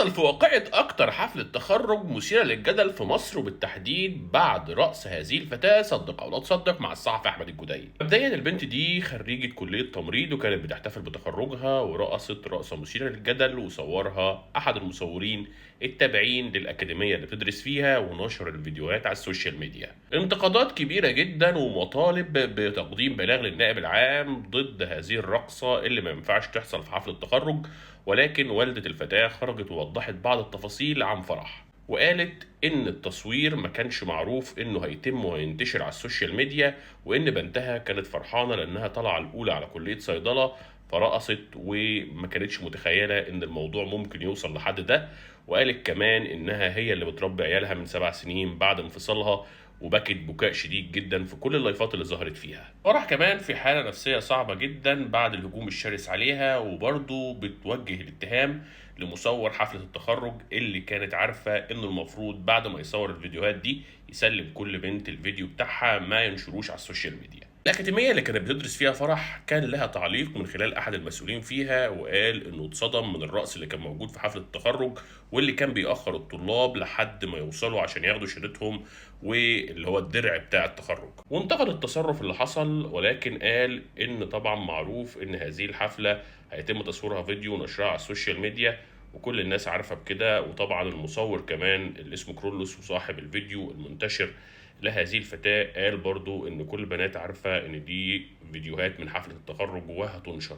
حصل في واقعة أكتر حفلة تخرُّج مثيرة للجدل في مصر وبالتحديد بعد رأس هذه الفتاة صدِّق أو لا تصدِّق مع الصحفي أحمد الجديري. مبدئيًا البنت دي خرّيجة كلية تمريض وكانت بتحتفل بتخرُّجها ورقصت رقصة مثيرة للجدل وصوّرها أحد المصوّرين التابعين للأكاديمية اللي بتدرس فيها ونشر الفيديوهات على السوشيال ميديا. انتقادات كبيرة جدًا ومطالب بتقديم بلاغ للنائب العام ضد هذه الرقصة اللي ما ينفعش تحصل في حفلة تخرُّج، ولكن والدة الفتاة خرجت ووضحت بعض التفاصيل عن فرح وقالت إن التصوير ما كانش معروف إنه هيتم وهينتشر على السوشيال ميديا، وإن بنتها كانت فرحانة لأنها طالعة الأولى على كلية صيدلة فرقصت وما كانتش متخيلة إن الموضوع ممكن يوصل لحد ده. وقالت كمان إنها هي اللي بتربي عيالها من 7 سنين بعد انفصالها، وبكت بكاء شديد جدا في كل اللايفات اللي ظهرت فيها. فرح كمان في حالة نفسية صعبة جدا بعد الهجوم الشرس عليها، وبرضه بتوجه الاتهام لمصور حفلة التخرج اللي كانت عارفة انه المفروض بعد ما يصور الفيديوهات دي يسلم كل بنت الفيديو بتاعها ما ينشروش على السوشيال ميديا. الأكاديمية اللي كانت بتدرس فيها فرح كان لها تعليق من خلال أحد المسؤولين فيها، وقال إنه اتصدم من الرقص اللي كان موجود في حفلة التخرج واللي كان بيأخر الطلاب لحد ما يوصلوا عشان ياخدوا شهادتهم واللي هو الدرع بتاع التخرج. وانتقد التصرف اللي حصل، ولكن قال إن طبعا معروف إن هذه الحفلة هيتم تصويرها فيديو ونشرها على السوشيال ميديا وكل الناس عارفة بكده. وطبعا المصور كمان اللي اسمه كرولوس وصاحب الفيديو المنتشر لهذه الفتاة قال برضو إن كل البنات عارفة إن دي فيديوهات من حفلة التخرج وهتنشر.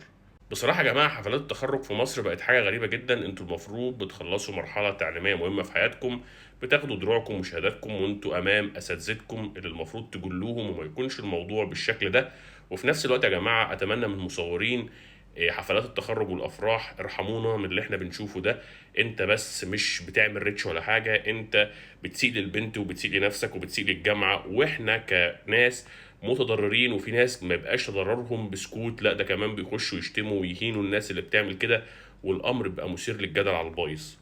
بصراحة يا جماعة حفلات التخرج في مصر بقت حاجة غريبة جدا. انتوا المفروض بتخلصوا مرحلة تعليمية مهمة في حياتكم، بتاخدوا دروعكم وشهاداتكم وانتوا أمام أساتذتكم اللي المفروض تجلوهم، وما يكونش الموضوع بالشكل ده. وفي نفس الوقت يا جماعة أتمنى من المصورين حفلات التخرج والافراح ارحمونا من اللي احنا بنشوفه ده. انت بس مش بتعمل ريتش ولا حاجه، انت بتسيء للبنت وبتسيء لنفسك وبتسيء للجامعه، واحنا كناس متضررين. وفي ناس ما يبقاش تضررهم بسكوت، لا ده كمان بيخشوا يشتموا ويهينوا الناس اللي بتعمل كده، والامر بيبقى مثير للجدل على البايظ.